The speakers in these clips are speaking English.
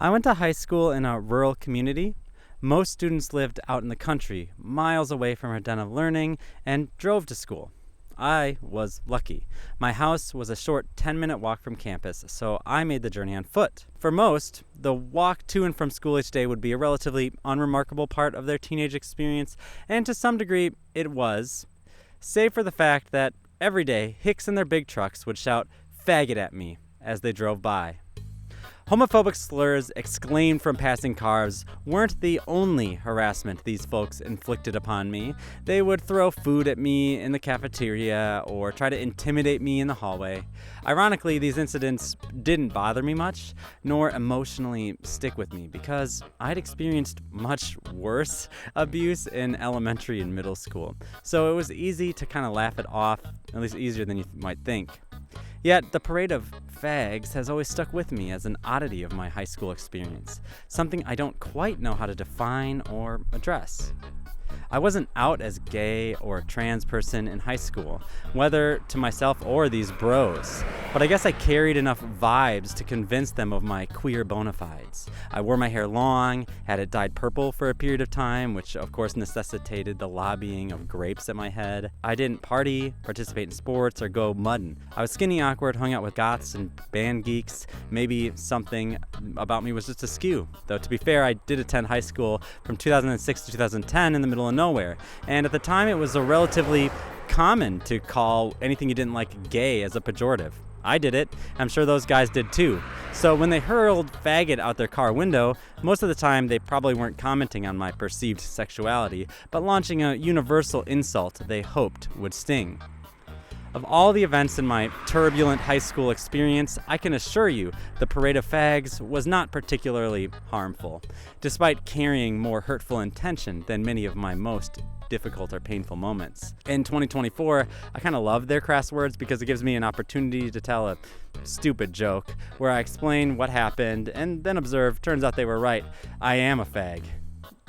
I went to high school in a rural community. Most students lived out in the country, miles away from our den of learning, and drove to school. I was lucky. My house was a short 10-minute walk from campus, so I made the journey on foot. For most, the walk to and from school each day would be a relatively unremarkable part of their teenage experience, and to some degree, it was, save for the fact that every day, hicks in their big trucks would shout "faggot" at me as they drove by. Homophobic slurs exclaimed from passing cars weren't the only harassment these folks inflicted upon me. They would throw food at me in the cafeteria or try to intimidate me in the hallway. Ironically, these incidents didn't bother me much, nor emotionally stick with me, because I'd experienced much worse abuse in elementary and middle school. So it was easy to kind of laugh it off, at least easier than you might think. Yet, the Parade of Fags has always stuck with me as an oddity of my high school experience, something I don't quite know how to define or address. I wasn't out as gay or a trans person in high school, whether to myself or these bros, but I guess I carried enough vibes to convince them of my queer bona fides. I wore my hair long, had it dyed purple for a period of time, which of course necessitated the lobbying of grapes at my head. I didn't party, participate in sports, or go mudding. I was skinny awkward, hung out with goths and band geeks. Maybe something about me was just askew. Though to be fair, I did attend high school from 2006 to 2010 in the middle of nowhere, and at the time it was a relatively common to call anything you didn't like gay as a pejorative. I did it. I'm sure those guys did too. So when they hurled "faggot" out their car window, most of the time they probably weren't commenting on my perceived sexuality, but launching a universal insult they hoped would sting. Of all the events in my turbulent high school experience, I can assure you the Parade of Fags was not particularly harmful, despite carrying more hurtful intention than many of my most difficult or painful moments. In 2024, I kind of love their crass words because it gives me an opportunity to tell a stupid joke where I explain what happened and then observe, turns out they were right, I am a fag.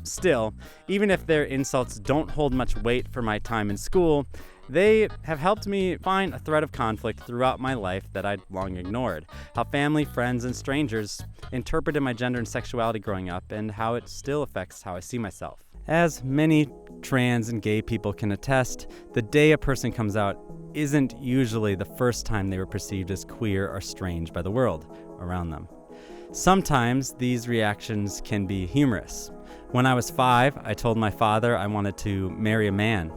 Still, even if their insults don't hold much weight for my time in school, they have helped me find a thread of conflict throughout my life that I'd long ignored. How family, friends, and strangers interpreted my gender and sexuality growing up, and how it still affects how I see myself. As many trans and gay people can attest, the day a person comes out isn't usually the first time they were perceived as queer or strange by the world around them. Sometimes these reactions can be humorous. When I was 5, I told my father I wanted to marry a man.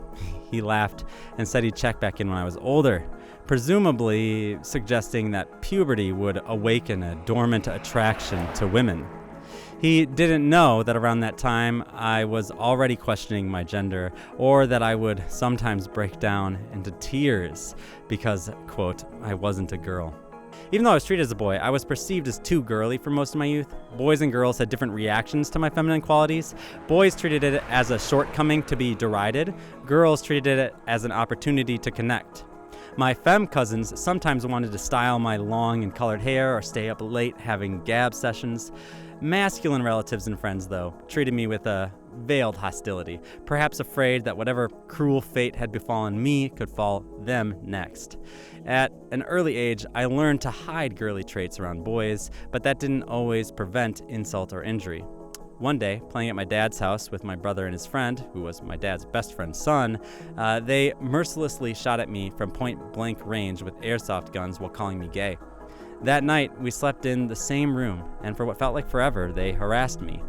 He laughed and said he'd check back in when I was older, presumably suggesting that puberty would awaken a dormant attraction to women. He didn't know that around that time I was already questioning my gender, or that I would sometimes break down into tears because, quote, I wasn't a girl. Even though I was treated as a boy, I was perceived as too girly for most of my youth. Boys and girls had different reactions to my feminine qualities. Boys treated it as a shortcoming to be derided. Girls treated it as an opportunity to connect. My femme cousins sometimes wanted to style my long and colored hair or stay up late having gab sessions. Masculine relatives and friends, though, treated me with a veiled hostility, perhaps afraid that whatever cruel fate had befallen me could fall them next. At an early age, I learned to hide girly traits around boys, but that didn't always prevent insult or injury. One day, playing at my dad's house with my brother and his friend, who was my dad's best friend's son, they mercilessly shot at me from point-blank range with airsoft guns while calling me gay. That night, we slept in the same room, and for what felt like forever, they harassed me,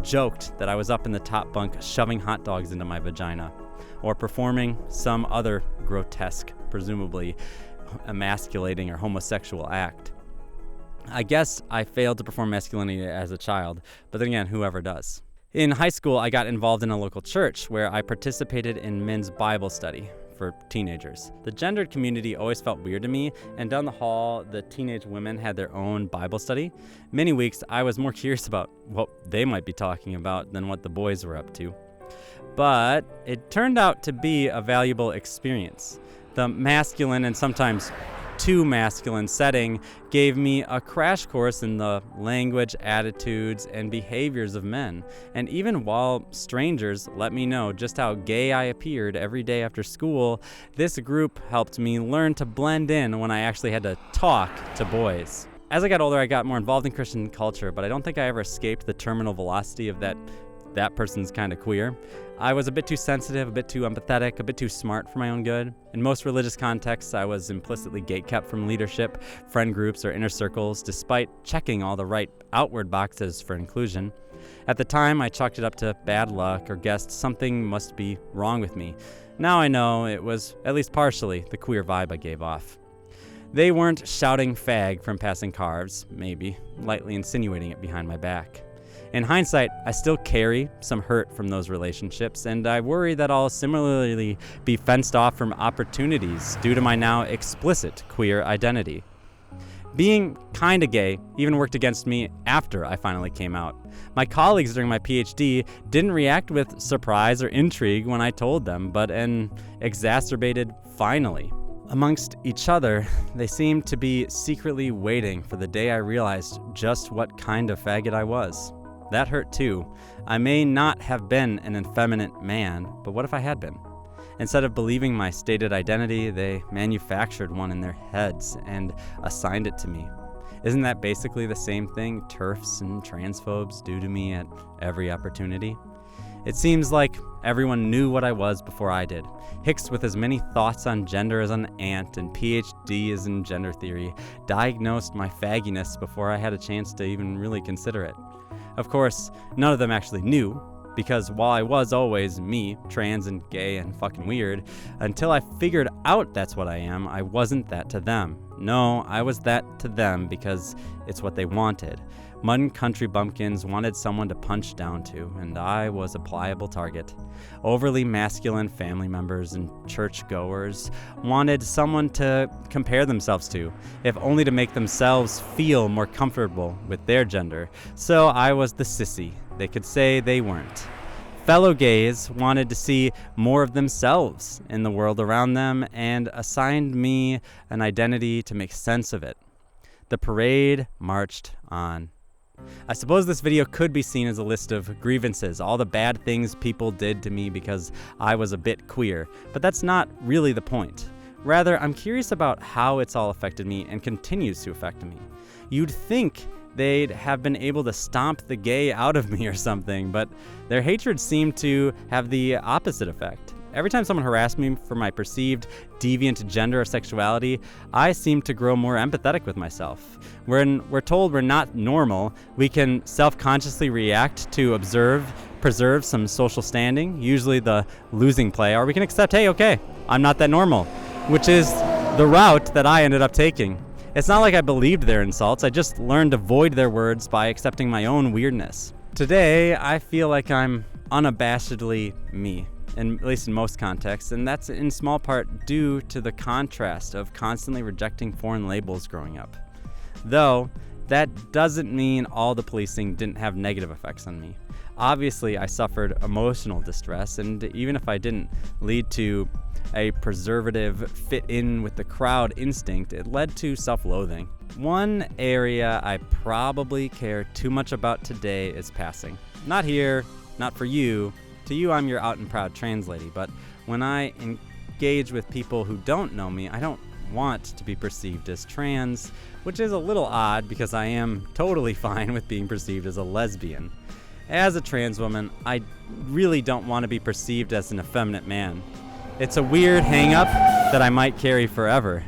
joked that I was up in the top bunk shoving hot dogs into my vagina, or performing some other grotesque, presumably emasculating or homosexual act. I guess I failed to perform masculinity as a child, but then again, whoever does. In high school, I got involved in a local church where I participated in men's Bible study for teenagers. The gendered community always felt weird to me, and down the hall, the teenage women had their own Bible study. Many weeks, I was more curious about what they might be talking about than what the boys were up to. But it turned out to be a valuable experience. The masculine and sometimes too masculine setting gave me a crash course in the language, attitudes, and behaviors of men. And even while strangers let me know just how gay I appeared every day after school, this group helped me learn to blend in when I actually had to talk to boys. As I got older, I got more involved in Christian culture, but I don't think I ever escaped the terminal velocity of that person's kind of queer. I was a bit too sensitive, a bit too empathetic, a bit too smart for my own good. In most religious contexts, I was implicitly gatekept from leadership, friend groups, or inner circles, despite checking all the right outward boxes for inclusion. At the time, I chalked it up to bad luck or guessed something must be wrong with me. Now I know it was, at least partially, the queer vibe I gave off. They weren't shouting fag from passing cars, maybe, lightly insinuating it behind my back. In hindsight, I still carry some hurt from those relationships, and I worry that I'll similarly be fenced off from opportunities due to my now explicit queer identity. Being kinda gay even worked against me after I finally came out. My colleagues during my PhD didn't react with surprise or intrigue when I told them, but an exacerbated finally. Amongst each other, they seemed to be secretly waiting for the day I realized just what kind of faggot I was. That hurt too. I may not have been an effeminate man, but what if I had been? Instead of believing my stated identity, they manufactured one in their heads and assigned it to me. Isn't that basically the same thing TERFs and transphobes do to me at every opportunity? It seems like everyone knew what I was before I did. Hicks with as many thoughts on gender as an ant and PhDs in gender theory diagnosed my fagginess before I had a chance to even really consider it. Of course, none of them actually knew, because while I was always me, trans and gay and fucking weird, until I figured out that's what I am, I wasn't that to them. No, I was that to them because it's what they wanted. Mud and country bumpkins wanted someone to punch down to, and I was a pliable target. Overly masculine family members and churchgoers wanted someone to compare themselves to, if only to make themselves feel more comfortable with their gender. So I was the sissy they could say they weren't. Fellow gays wanted to see more of themselves in the world around them and assigned me an identity to make sense of it. The parade marched on. I suppose this video could be seen as a list of grievances, all the bad things people did to me because I was a bit queer, but that's not really the point. Rather, I'm curious about how it's all affected me and continues to affect me. You'd think they'd have been able to stomp the gay out of me or something, but their hatred seemed to have the opposite effect. Every time someone harassed me for my perceived deviant gender or sexuality, I seem to grow more empathetic with myself. When we're told we're not normal, we can self-consciously react to preserve some social standing, usually the losing play, or we can accept, hey, okay, I'm not that normal, which is the route that I ended up taking. It's not like I believed their insults, I just learned to avoid their words by accepting my own weirdness. Today, I feel like I'm unabashedly me. At least in most contexts, and that's in small part due to the contrast of constantly rejecting foreign labels growing up. Though, that doesn't mean all the policing didn't have negative effects on me. Obviously, I suffered emotional distress, and even if I didn't lead to a preservative fit in with the crowd instinct, it led to self-loathing. One area I probably care too much about today is passing. Not here, not for you. To you, I'm your out and proud trans lady, but when I engage with people who don't know me, I don't want to be perceived as trans, which is a little odd because I am totally fine with being perceived as a lesbian. As a trans woman, I really don't want to be perceived as an effeminate man. It's a weird hang-up that I might carry forever,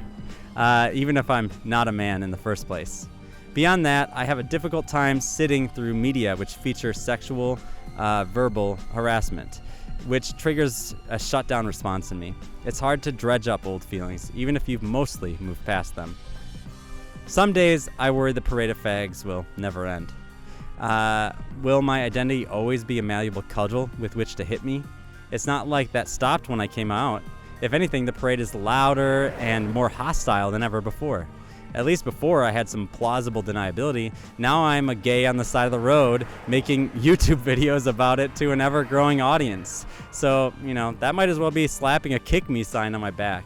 even if I'm not a man in the first place. Beyond that, I have a difficult time sitting through media which features sexual, verbal harassment, which triggers a shutdown response in me. It's hard to dredge up old feelings, even if you've mostly moved past them. Some days, I worry the parade of fags will never end. Will my identity always be a malleable cudgel with which to hit me? It's not like that stopped when I came out. If anything, the parade is louder and more hostile than ever before. At least before I had some plausible deniability. Now I'm a gay on the side of the road making YouTube videos about it to an ever-growing audience. So, that might as well be slapping a kick me sign on my back.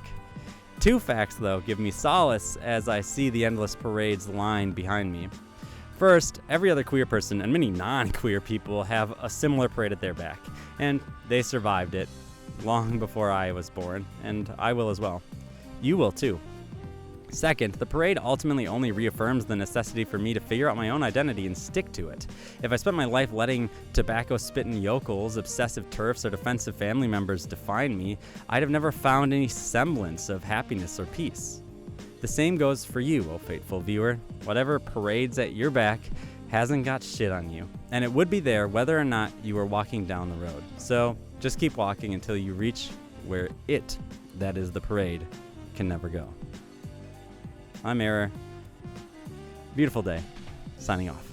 Two facts, though, give me solace as I see the endless parades line behind me. First, every other queer person and many non-queer people have a similar parade at their back, and they survived it long before I was born, and I will as well. You will too. Second, the parade ultimately only reaffirms the necessity for me to figure out my own identity and stick to it. If I spent my life letting tobacco-spitting yokels, obsessive turfs, or defensive family members define me, I'd have never found any semblance of happiness or peace. The same goes for you, oh faithful viewer. Whatever parades at your back hasn't got shit on you, and it would be there whether or not you were walking down the road. So just keep walking until you reach where it, that is the parade, can never go. I'm Error. Beautiful day. Signing off.